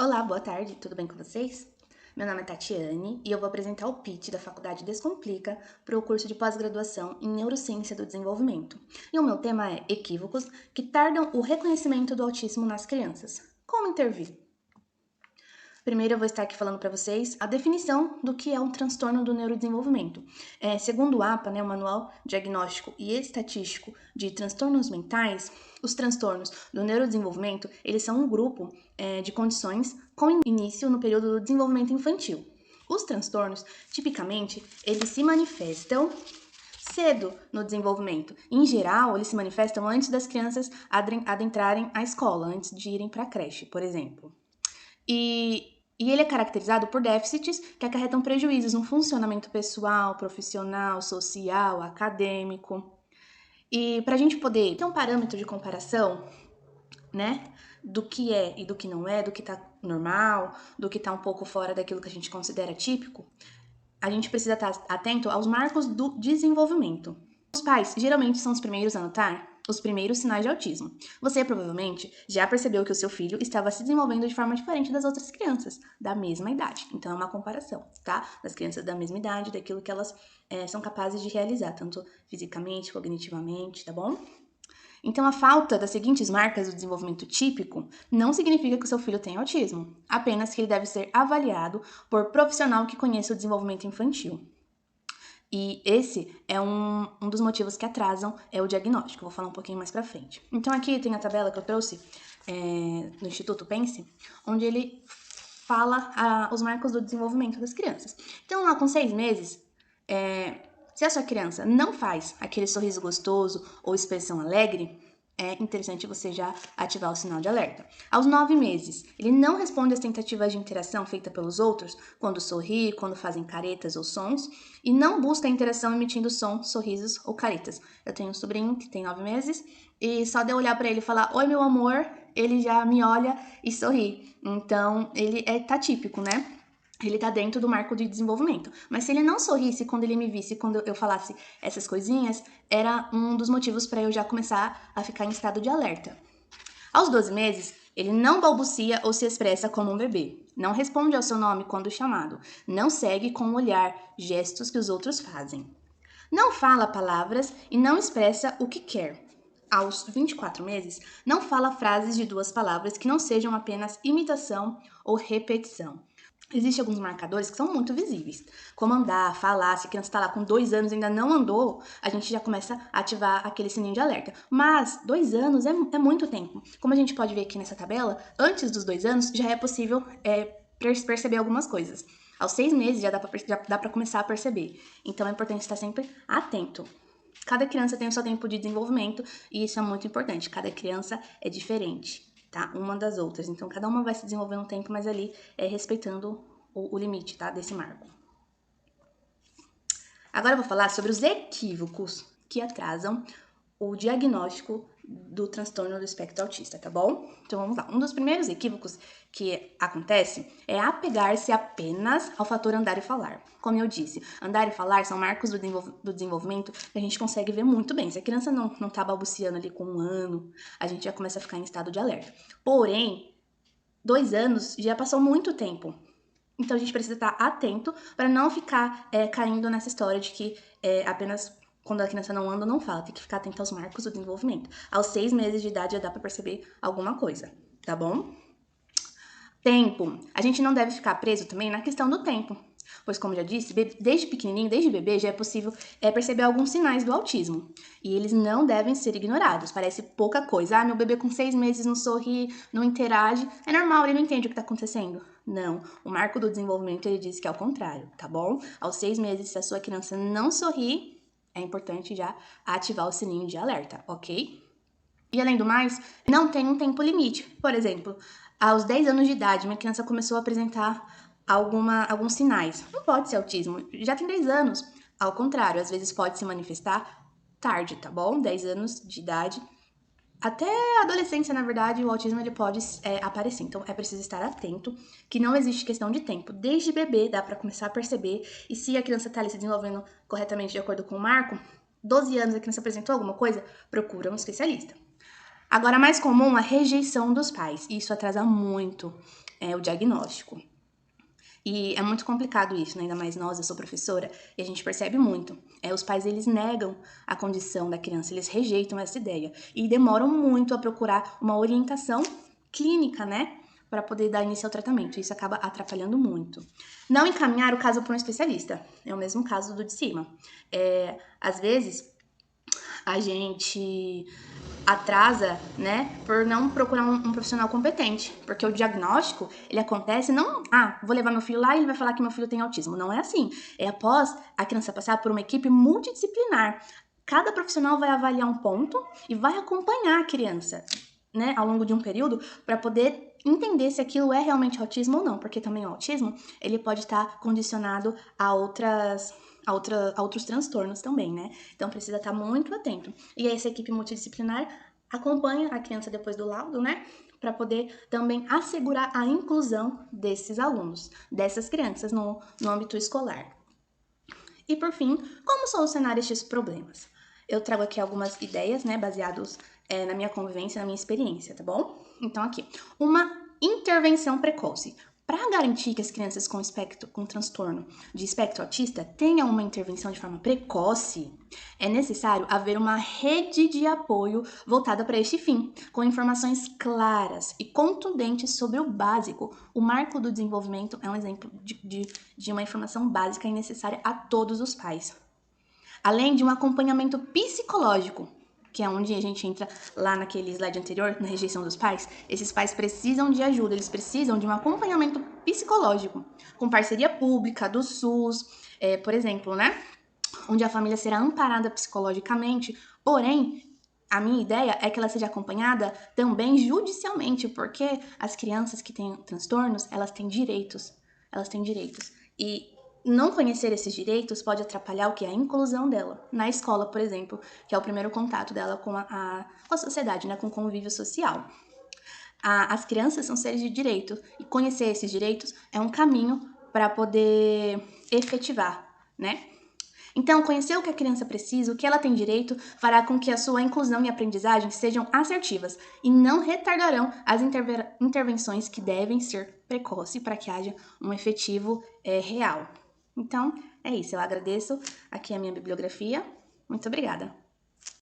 Olá, boa tarde, tudo bem com vocês? Meu nome é Tatiane e eu vou apresentar o pitch da Faculdade Descomplica para o curso de pós-graduação em Neurociência do Desenvolvimento. E o meu tema é equívocos que tardam o reconhecimento do autismo nas crianças. Como intervir? Primeiro eu vou estar aqui falando para vocês a definição do que é um transtorno do neurodesenvolvimento. Segundo o APA, o Manual Diagnóstico e Estatístico de Transtornos Mentais, os transtornos do neurodesenvolvimento, eles são um grupo de condições com início no período do desenvolvimento infantil. Os transtornos, tipicamente, eles se manifestam cedo no desenvolvimento. Em geral, eles se manifestam antes das crianças adentrarem a escola, antes de irem para a creche, por exemplo. E ele é caracterizado por déficits que acarretam prejuízos no funcionamento pessoal, profissional, social, acadêmico. E para a gente poder ter um parâmetro de comparação, do que é e do que não é, do que tá normal, do que tá um pouco fora daquilo que a gente considera típico, a gente precisa estar atento aos marcos do desenvolvimento. Os pais geralmente são os primeiros a notar os primeiros sinais de autismo. Você provavelmente já percebeu que o seu filho estava se desenvolvendo de forma diferente das outras crianças da mesma idade. Então é uma comparação, tá? Das crianças da mesma idade, daquilo que elas são capazes de realizar, tanto fisicamente, cognitivamente, tá bom? Então, a falta das seguintes marcas do desenvolvimento típico não significa que o seu filho tem autismo, apenas que ele deve ser avaliado por profissional que conheça o desenvolvimento infantil. E esse é um dos motivos que atrasam o diagnóstico. Vou falar um pouquinho mais pra frente. Então, aqui tem a tabela que eu trouxe no Instituto Pense, onde ele fala os marcos do desenvolvimento das crianças. Então, lá com 6 meses, se a sua criança não faz aquele sorriso gostoso ou expressão alegre, é interessante você já ativar o sinal de alerta. Aos 9 meses, ele não responde às tentativas de interação feitas pelos outros, quando sorri, quando fazem caretas ou sons, e não busca a interação emitindo sons, sorrisos ou caretas. Eu tenho um sobrinho que tem 9 meses, e só de eu olhar para ele e falar, oi meu amor, ele já me olha e sorri. Então, ele tá típico, né? Ele tá dentro do marco de desenvolvimento. Mas se ele não sorrisse quando ele me visse, quando eu falasse essas coisinhas, era um dos motivos para eu já começar a ficar em estado de alerta. Aos 12 meses, ele não balbucia ou se expressa como um bebê. Não responde ao seu nome quando chamado. Não segue com o olhar gestos que os outros fazem. Não fala palavras e não expressa o que quer. Aos 24 meses, não fala frases de 2 palavras que não sejam apenas imitação ou repetição. Existem alguns marcadores que são muito visíveis, como andar, falar. Se a criança está lá com 2 anos e ainda não andou, a gente já começa a ativar aquele sininho de alerta. Mas 2 anos é muito tempo. Como a gente pode ver aqui nessa tabela, antes dos 2 anos já é possível perceber algumas coisas. Aos 6 meses já dá para começar a perceber. Então é importante estar sempre atento. Cada criança tem o seu tempo de desenvolvimento e isso é muito importante. Cada criança é diferente, tá? Uma das outras. Então, cada uma vai se desenvolver um tempo, mas ali respeitando o limite, tá? Desse marco. Agora eu vou falar sobre os equívocos que atrasam o diagnóstico do transtorno do espectro autista, tá bom? Então vamos lá. Um dos primeiros equívocos que acontece é apegar-se apenas ao fator andar e falar. Como eu disse, andar e falar são marcos do desenvolvimento que a gente consegue ver muito bem. Se a criança não tá balbuciando ali com 1 ano, a gente já começa a ficar em estado de alerta. Porém, 2 anos já passou muito tempo. Então a gente precisa estar atento para não ficar caindo nessa história de que apenas quando a criança não anda, não fala. Tem que ficar atento aos marcos do desenvolvimento. Aos 6 meses de idade já dá para perceber alguma coisa, tá bom? Tempo. A gente não deve ficar preso também na questão do tempo. Pois, como já disse, desde pequenininho, desde bebê, já é possível perceber alguns sinais do autismo. E eles não devem ser ignorados. Parece pouca coisa. Ah, meu bebê com 6 meses não sorri, não interage. É normal, ele não entende o que está acontecendo. Não. O marco do desenvolvimento, ele diz que é o contrário, tá bom? Aos 6 meses, se a sua criança não sorri, é importante já ativar o sininho de alerta, ok? E além do mais, não tem um tempo limite. Por exemplo, aos 10 anos de idade, minha criança começou a apresentar alguns sinais. Não pode ser autismo, já tem 10 anos. Ao contrário, às vezes pode se manifestar tarde, tá bom? 10 anos de idade. Até a adolescência, na verdade, o autismo ele pode aparecer. Então, é preciso estar atento, que não existe questão de tempo. Desde bebê dá para começar a perceber. E se a criança está ali se desenvolvendo corretamente de acordo com o marco, 12 anos a criança apresentou alguma coisa, procura um especialista. Agora, mais comum, a rejeição dos pais. Isso atrasa muito o diagnóstico. E é muito complicado isso, né? Ainda mais nós, eu sou professora, e a gente percebe muito. Os pais, eles negam a condição da criança, eles rejeitam essa ideia. E demoram muito a procurar uma orientação clínica, né? Para poder dar início ao tratamento. Isso acaba atrapalhando muito. Não encaminhar o caso para um especialista. É o mesmo caso do de cima. Às vezes, a gente atrasa, né, por não procurar um profissional competente, porque o diagnóstico, ele acontece não, vou levar meu filho lá e ele vai falar que meu filho tem autismo, não é assim, é após a criança passar por uma equipe multidisciplinar, cada profissional vai avaliar um ponto e vai acompanhar a criança, né, ao longo de um período, para poder entender se aquilo é realmente autismo ou não, porque também o autismo, ele pode estar condicionado a outros transtornos também, né? Então precisa estar muito atento. E essa equipe multidisciplinar acompanha a criança depois do laudo, né? Para poder também assegurar a inclusão desses alunos, dessas crianças no âmbito escolar. E por fim, como solucionar estes problemas? Eu trago aqui algumas ideias, né, baseados na minha convivência, na minha experiência, tá bom? Então aqui, uma intervenção precoce. Para garantir que as crianças com transtorno de espectro autista tenham uma intervenção de forma precoce, é necessário haver uma rede de apoio voltada para este fim, com informações claras e contundentes sobre o básico. O marco do desenvolvimento é um exemplo de uma informação básica e necessária a todos os pais. Além de um acompanhamento psicológico, que é onde a gente entra lá naquele slide anterior, na rejeição dos pais. Esses pais precisam de ajuda, eles precisam de um acompanhamento psicológico, com parceria pública, do SUS, por exemplo, né? Onde a família será amparada psicologicamente, porém, a minha ideia é que ela seja acompanhada também judicialmente, porque as crianças que têm transtornos, elas têm direitos. E não conhecer esses direitos pode atrapalhar o que? A inclusão dela na escola, por exemplo, que é o primeiro contato dela com a sociedade, né? Com o convívio social. As crianças são seres de direito e conhecer esses direitos é um caminho para poder efetivar, né? Então, conhecer o que a criança precisa, o que ela tem direito, fará com que a sua inclusão e aprendizagem sejam assertivas e não retardarão as intervenções que devem ser precoces para que haja um efetivo real. Então, é isso. Eu agradeço aqui a minha bibliografia. Muito obrigada.